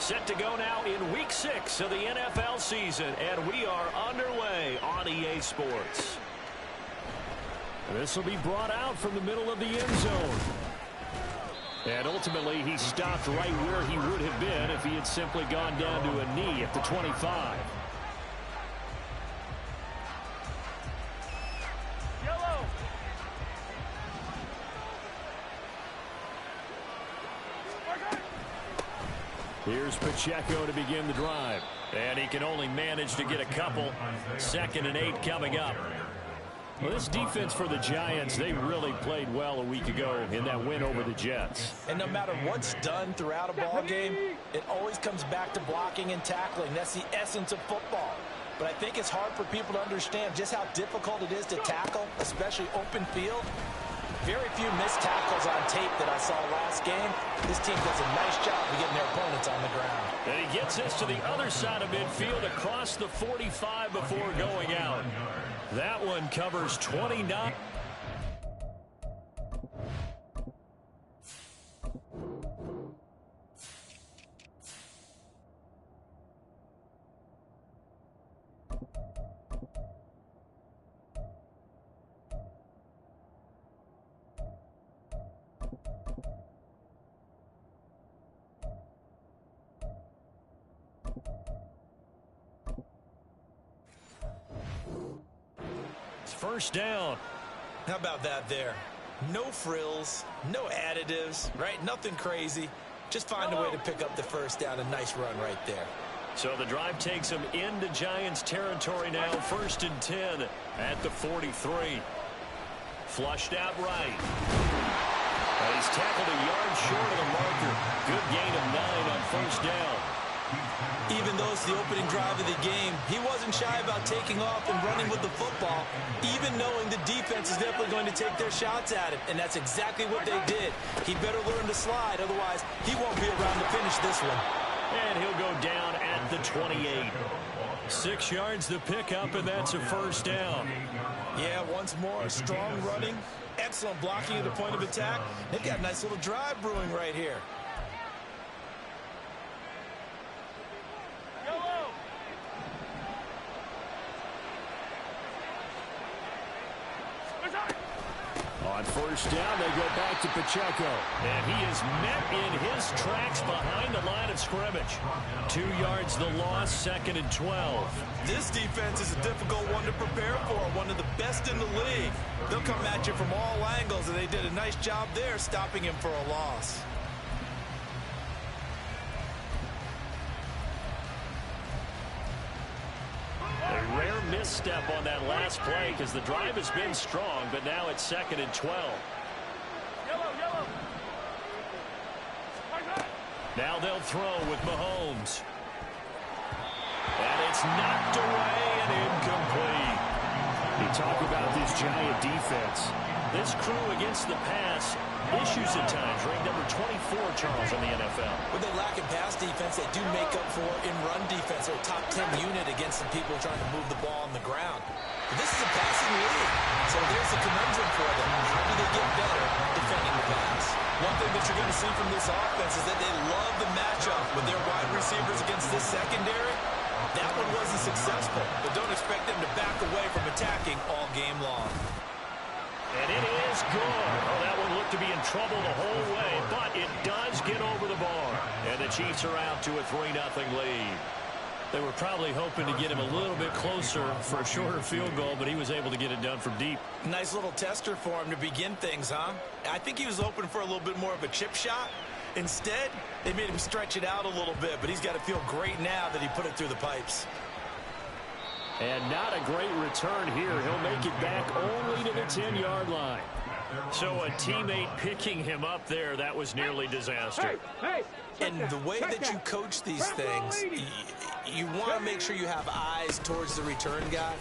Set to go now in Week 6 of the NFL season, and we are underway on EA Sports. This will be brought out from the middle of the end zone. And ultimately, he stopped right where he would have been if he had simply gone down to a knee at the 25. Here's Pacheco to begin the drive. And he can only manage to get a couple. 2nd and 8 coming up. Well, this defense for the Giants, they really played well a week ago in that win over the Jets. And no matter what's done throughout a ball game, it always comes back to blocking and tackling. That's the essence of football. But I think it's hard for people to understand just how difficult it is to tackle, especially open field. Very few missed tackles on tape that I saw last game. This team does a nice job of getting their opponents on the ground. And he gets this to the other side of midfield across the 45 before going out. That one covers 29. First down. How about that there? No frills, no additives, right? Nothing crazy. Just find a way to pick up the first down. A nice run right there. So the drive takes him into Giants territory now. 1st and 10 at the 43. Flushed out right. And he's tackled a yard short of the marker. Good gain of 9 on 1st down. Even though it's the opening drive of the game, he wasn't shy about taking off and running with the football, even knowing the defense is definitely going to take their shots at it, and that's exactly what they did. He better learn to slide, otherwise he won't be around to finish this one. And he'll go down at the 28. 6 yards to pick up, and that's a 1st down. Yeah, once more, strong running, excellent blocking at the point of attack. They've got a nice little drive brewing right here. On 1st down, they go back to Pacheco. And he is met in his tracks behind the line of scrimmage. 2 yards the loss, 2nd and 12. This defense is a difficult one to prepare for, one of the best in the league. They'll come at you from all angles, and they did a nice job there stopping him for a loss. A rare misstep on that last play because the drive has been strong, but now it's 2nd and 12. Now they'll throw with Mahomes. And it's knocked away and incomplete. You talk about this Giant defense. This crew against the pass, issues at times, ranked number 24, Charles, in the NFL. When they lack in pass defense, they do make up for in run defense. They're a top 10 unit against some people trying to move the ball on the ground. But this is a passing league, so there's a conundrum for them. How do they get better defending the pass? One thing that you're going to see from this offense is that they love the matchup with their wide receivers against this secondary. That one wasn't successful, but don't expect them to back away from attacking all game long. And it is good. Oh, that one looked to be in trouble the whole way, but it does get over the bar. And the Chiefs are out to a 3-0 lead. They were probably hoping to get him a little bit closer for a shorter field goal, but he was able to get it done from deep. Nice little tester for him to begin things, huh? I think he was hoping for a little bit more of a chip shot. Instead, they made him stretch it out a little bit, but he's got to feel great now that he put it through the pipes. And not a great return here. He'll make it back only to the 10-yard line. So a teammate picking him up there, that was nearly disaster. And the way that you coach these things, you want to make sure you have eyes towards the return guy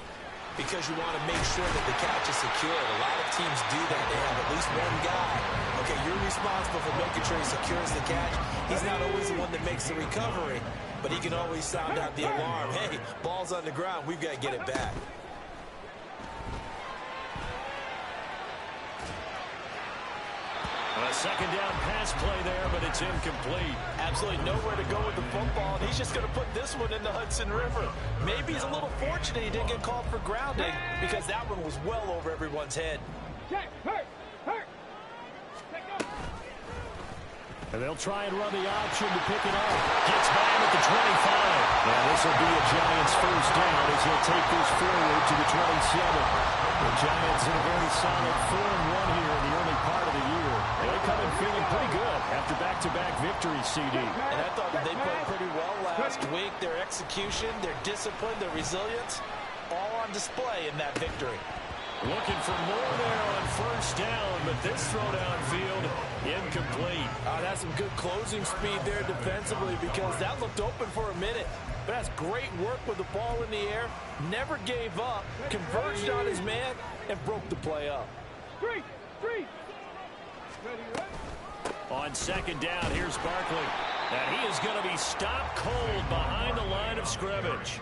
because you want to make sure that the catch is secured. A lot of teams do that. They have at least one guy. Okay, you're responsible for making sure he secures the catch. He's not always the one that makes the recovery, but he can always sound out the alarm. Hey, ball's on the ground. We've got to get it back. A second down pass play there, but it's it's incomplete. Absolutely nowhere to go with the football, and he's just going to put this one in the Hudson River. Maybe he's a little fortunate he didn't get called for grounding because that one was well over everyone's head. And they'll try and run the option to pick it up. Gets by him at the 25. And this will be a Giants first down as he'll take this forward to the 27. The Giants in a very solid 4-1 here in the early part of the year. They come in feeling pretty good after back-to-back victories, CD. And I thought that they played pretty well last week. Their execution, their discipline, their resilience, all on display in that victory. Looking for more there on first down, but this throw downfield incomplete. That's some good closing speed there defensively because that looked open for a minute. But that's great work with the ball in the air. Never gave up, converged on his man, and broke the play up. On second down, here's Barkley. And he is going to be stopped cold behind the line of scrimmage.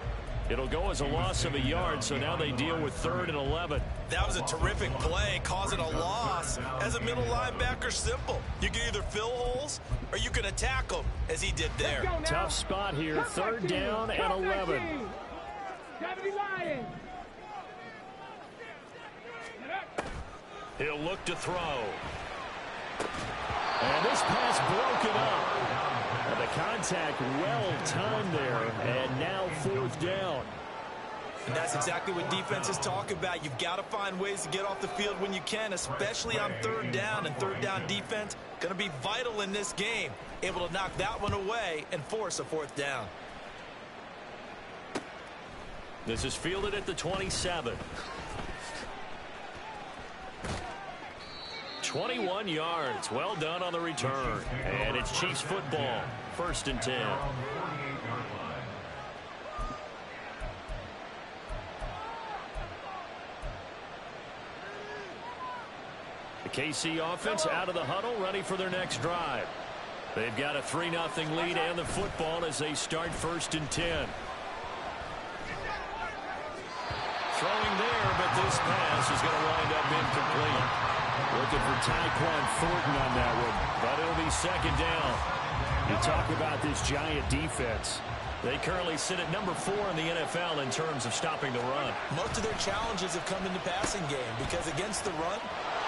It'll go as a loss of a yard, so now they deal with 3rd and 11. That was a terrific play, causing a loss. As a middle linebacker, simple. You can either fill holes or you can attack them, as he did there. Tough spot here, 3rd down and 11. He'll look to throw. And this pass broken up. And the contact well-timed there, and now 4th down. And that's exactly what defenses talk about. You've got to find ways to get off the field when you can, especially on 3rd down. And 3rd down defense going to be vital in this game. Able to knock that one away and force a 4th down. This is fielded at the 27. 21 yards. Well done on the return. And it's Chiefs football. 1st and 10. The KC offense out of the huddle, ready for their next drive. They've got a 3-0 lead and the football as they start 1st and 10. Throwing there, but this pass is going to wind up incomplete. Looking for Tyquan Thornton on that one, but it'll be 2nd down. You talk about this Giant defense. They currently sit at number 4 in the NFL in terms of stopping the run. Most of their challenges have come in the passing game because against the run,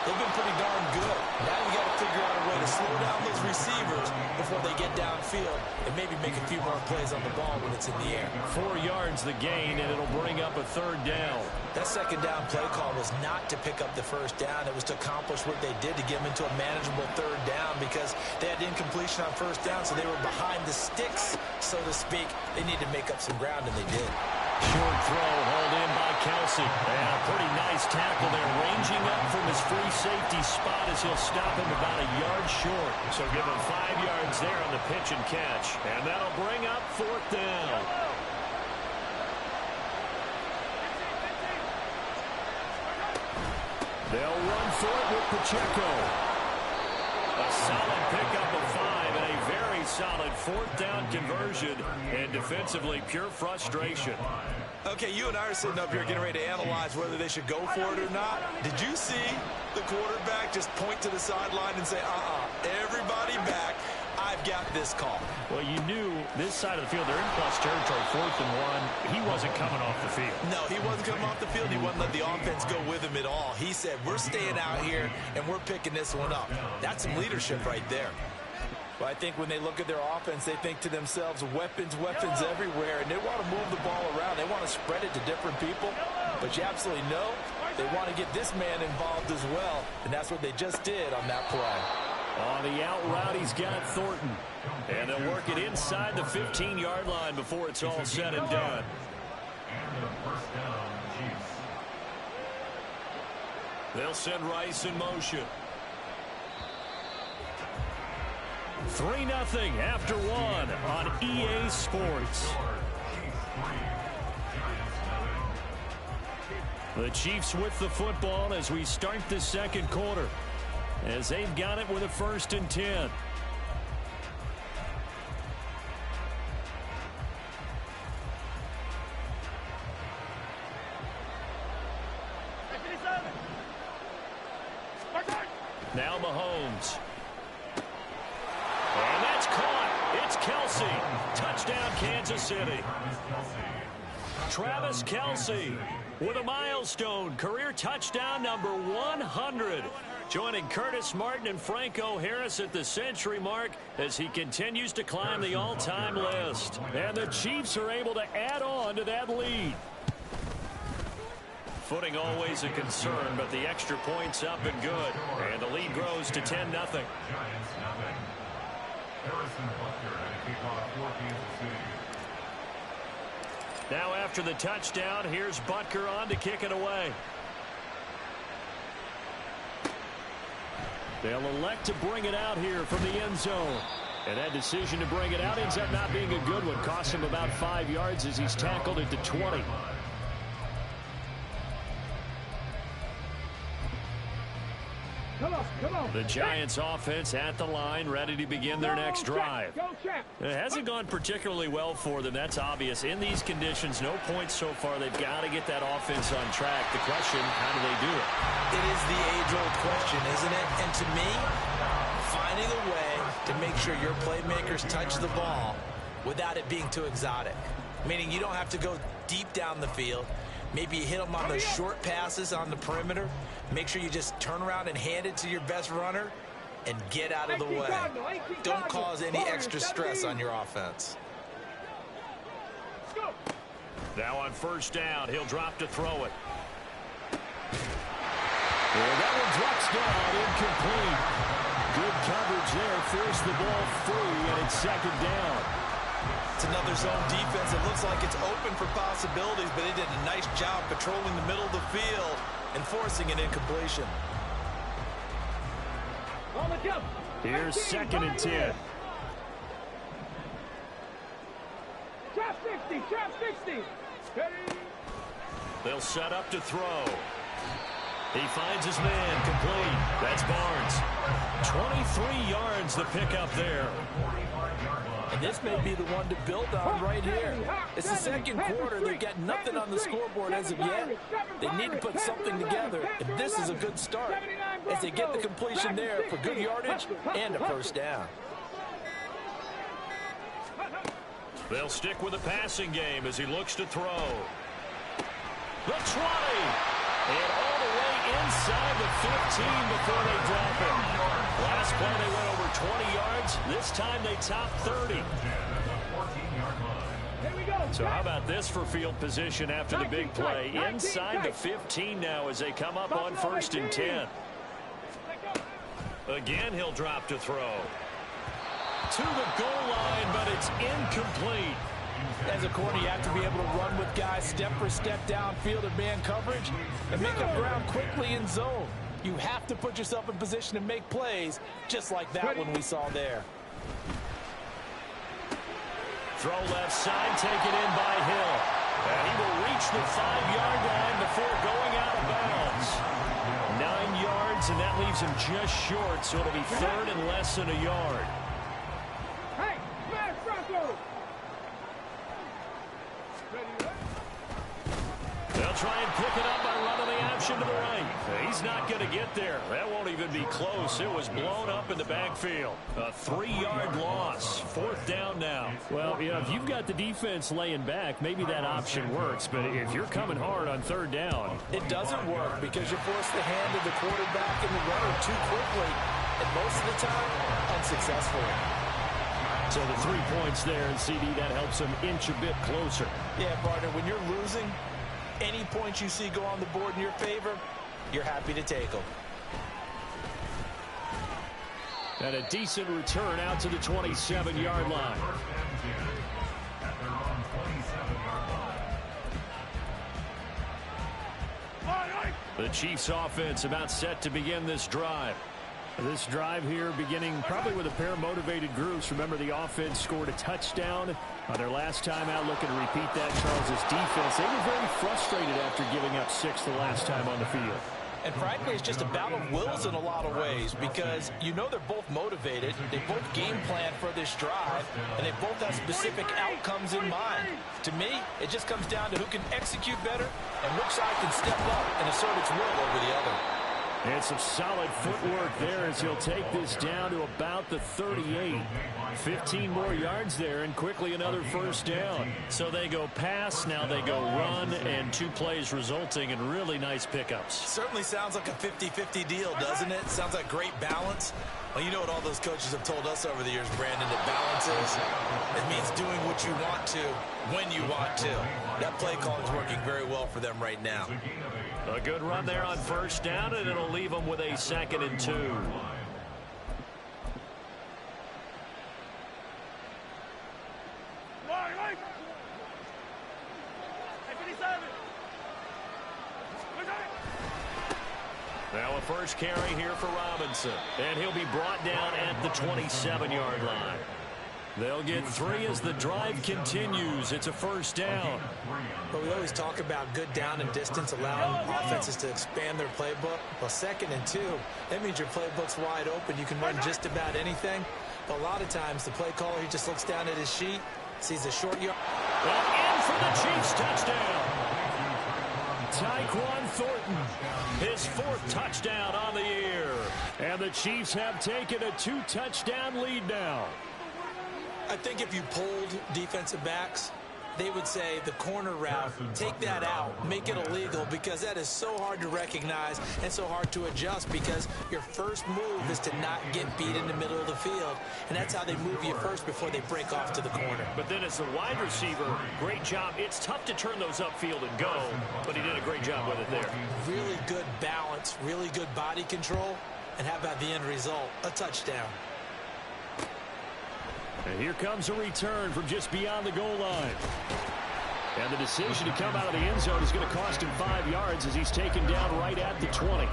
they've been pretty darn good. Now you got to figure out a way to slow down those receivers before they get downfield and maybe make a few more plays on the ball when it's in the air. 4 yards the gain, and it'll bring up a 3rd down. That 2nd down play call was not to pick up the 1st down. It was to accomplish what they did to get them into a manageable 3rd down because they had incompletion on 1st down, so they were behind the sticks, so to speak. They needed to make up some ground, and they did. Short throw hauled in by Kelsey. And a pretty nice tackle there, ranging up from his free safety spot as he'll stop him about a yard short. So give him 5 yards there on the pitch and catch. And that'll bring up 4th down. They'll run for it with Pacheco. A solid pickup of 5 and a very solid 4th down conversion. And defensively, pure frustration. Okay, you and I are sitting up here getting ready to analyze whether they should go for it or not. Did you see the quarterback just point to the sideline and say, everybody back, I've got this call? Well, you knew this side of the field, they're in plus territory, 4th and 1. He wasn't coming off the field. No, he wasn't coming off the field. He wouldn't let the offense go with him at all. He said, we're staying out here, and we're picking this one up. That's some leadership right there. But I think when they look at their offense, they think to themselves, weapons everywhere, and they want to move the ball around. They want to spread it to different people. But you absolutely know they want to get this man involved as well, and that's what they just did on that play. On the out route, he's got Thornton. And they'll work it inside the 15-yard line before it's all said and done. They'll send Rice in motion. 3-0 after 1 on EA Sports. The Chiefs with the football as we start the 2nd quarter, as they've got it with a 1st and 10. Now Mahomes. And It's Kelsey. Touchdown, Kansas City. Travis Kelsey with a milestone career touchdown number 100. Joining Curtis Martin and Franco Harris at the century mark as he continues to climb the all-time list. And the Chiefs are able to add on to that lead. Footing always a concern, but the extra point's up and good. And the lead grows to 10-0. Now after the touchdown, here's Butker on to kick it away. They'll elect to bring it out here from the end zone. And that decision to bring it out ends up not being a good one. Costs him about 5 yards as he's tackled at the 20. Come on. The Giants offense at the line, ready to begin their next drive. It hasn't gone particularly well for them, that's obvious. In these conditions, no points so far. They've got to get that offense on track. The question, how do they do it? It is the age-old question, isn't it? And to me, finding a way to make sure your playmakers touch the ball without it being too exotic. Meaning you don't have to go deep down the field. Maybe you hit them on the short passes on the perimeter. Make sure you just turn around and hand it to your best runner and get out of the way. Don't cause any extra stress on your offense. Now on first down, he'll drop to throw it. Well, that one drops down, incomplete. Good coverage there, forced the ball free, and it's second down. It's another zone defense. It looks like it's open for possibilities, but they did a nice job patrolling the middle of the field and forcing an incompletion. Here's 2nd and 10. Trap 60. They'll set up to throw. He finds his man, complete. That's Barnes. 23 yards the pickup there. And this may be the one to build on right here. It's the second quarter. They've got nothing on the scoreboard as of yet. They need to put something together, and this is a good start as they get the completion there for good yardage and a first down. They'll stick with the passing game as he looks to throw. The 20. And all the way inside the 15 before they drop it. Last play they went over 20 yards. This time they top 30. So how about this for field position after the big play? Inside the 15 now as they come up on 1st and 10. Again, he'll drop to throw. To the goal line, but it's incomplete. As a corner, you have to be able to run with guys step for step downfield in man coverage and make up ground quickly in zone. You have to put yourself in position to make plays just like that one we saw there. Throw left side, taken in by Hill. And he will reach the 5-yard line before going out of bounds. 9 yards, and that leaves him just short, so it'll be 3rd and less than a yard. Hey, smash Franco! They'll try and pick it up by running the option to the right. He's not going to get there. That won't even be close. It was blown up in the backfield. A 3-yard loss. 4th down now. Well, you know, if you've got the defense laying back, maybe that option works. But if you're coming hard on 3rd down, it doesn't work because you force the hand of the quarterback and the runner too quickly, and most of the time, unsuccessfully. So the 3 points there, and CD, that helps him inch a bit closer. Yeah, partner, when you're losing, any points you see go on the board in your favor, you're happy to take them. And a decent return out to the 27-yard line. The Chiefs offense about set to begin this drive. This drive here beginning probably with a pair of motivated groups. Remember, the offense scored a touchdown on their last time out, looking to repeat that. Charles's defense, they were very frustrated after giving up 6 the last time on the field. And frankly, it's just a battle of wills in a lot of ways because you know they're both motivated. They both game plan for this drive, and they both have specific outcomes in mind. To me, it just comes down to who can execute better and which side can step up and assert its will over the other. And some solid footwork there as he'll take this down to about the 38. 15 more yards there and quickly another first down. So they go pass, now they go run, and 2 plays resulting in really nice pickups. Certainly sounds like a 50-50 deal, doesn't it? Sounds like great balance. Well, you know what all those coaches have told us over the years, Brandon, that balance is? It means doing what you want to when you want to. That play call is working very well for them right now. A good run there on first down, and it'll leave them with a 2nd and 2. Now a first carry here for Robinson, and he'll be brought down at the 27-yard line. They'll get 3 as the drive continues. It's a first down. But we always talk about good down and distance, allowing offenses to expand their playbook. Well, 2nd and 2, that means your playbook's wide open. You can run just about anything. But a lot of times, the play caller, he just looks down at his sheet, sees a short yard. And in for the Chiefs touchdown. Tyquan Thornton, his 4th touchdown on the year. And the Chiefs have taken a 2-touchdown lead now. I think if you polled defensive backs, they would say the corner route, take that out, make it illegal, because that is so hard to recognize and so hard to adjust, because your first move is to not get beat in the middle of the field, and that's how they move you first before they break off to the corner. But then as a wide receiver, great job. It's tough to turn those upfield and go, but he did a great job with it there. Really good balance, really good body control, and how about the end result? A touchdown. And here comes a return from just beyond the goal line. And the decision to come out of the end zone is going to cost him 5 yards as he's taken down right at the 20.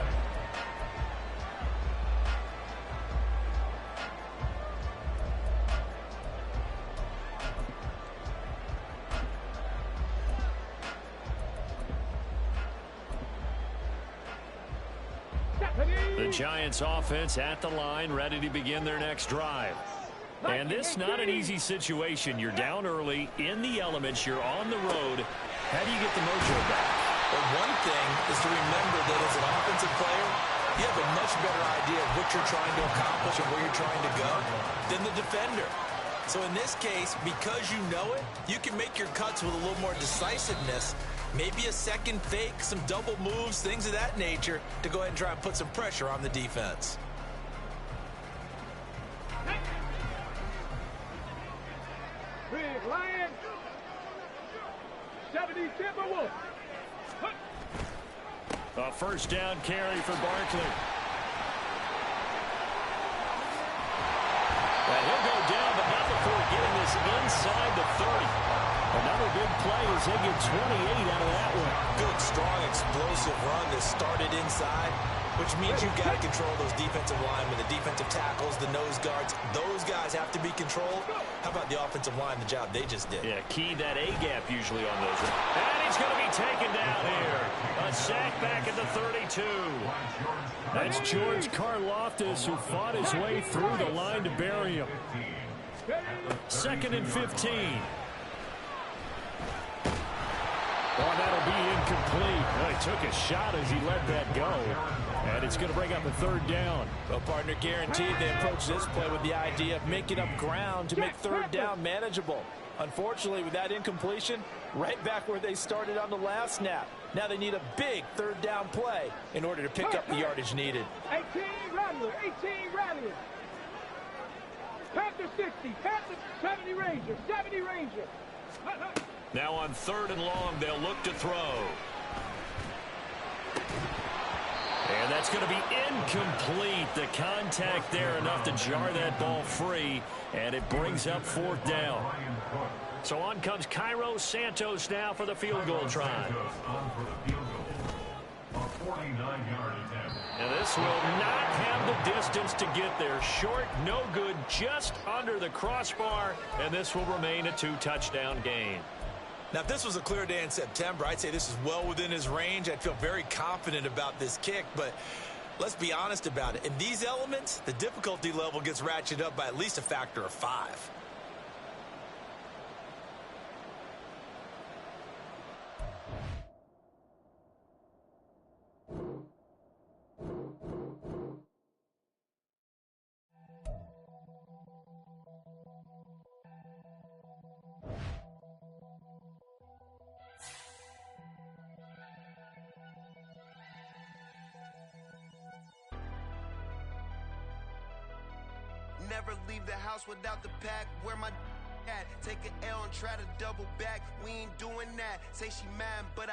The Giants offense at the line, ready to begin their next drive. And this is not an easy situation. You're down early, in the elements, you're on the road. How do you get the mojo back? Well, one thing is to remember that as an offensive player, you have a much better idea of what you're trying to accomplish and where you're trying to go than the defender. So in this case, because you know it, you can make your cuts with a little more decisiveness, maybe a second fake, some double moves, things of that nature, to go ahead and try and put some pressure on the defense. Big Lion. 70 Timberwolves. A first down carry for Barkley. And he'll go down, but not before getting this inside the 30. Another big play as they get 28 out of that one. Good, strong, explosive run that started inside, which means you've got to control those defensive linemen, the defensive tackles, the nose guards. Those guys have to be controlled. How about the offensive line, the job they just did? Yeah, key that A-gap usually on those. And he's going to be taken down here. A sack back at the 32. That's George Karlaftis, who fought his way through the line to bury him. 2nd and 15. Oh, that'll be incomplete. Well, he took a shot as he let that go. And it's going to bring up a 3rd down. Well, partner, guaranteed they approach this play with the idea of making up ground to make 3rd down manageable. Unfortunately, with that incompletion, right back where they started on the last snap. Now they need a big 3rd down play in order to pick up the yardage needed. 18 Rattler, 18 Rattler. Panther 60, Panther 70 Ranger, 70 Ranger. Now on 3rd and long, they'll look to throw. And that's going to be incomplete. The contact there enough to jar that ball free, and it brings up 4th down. So on comes Cairo Santos now for the field goal try. And this will not have the distance to get there. Short, no good, just under the crossbar, and this will remain a 2-touchdown game. Now, if this was a clear day in September, I'd say this is well within his range. I'd feel very confident about this kick, but let's be honest about it. In these elements, the difficulty level gets ratcheted up by at least a factor of 5. never leave the house without the pack. Where my at? Take an L and try to double back. We ain't doing that. Say she mad, but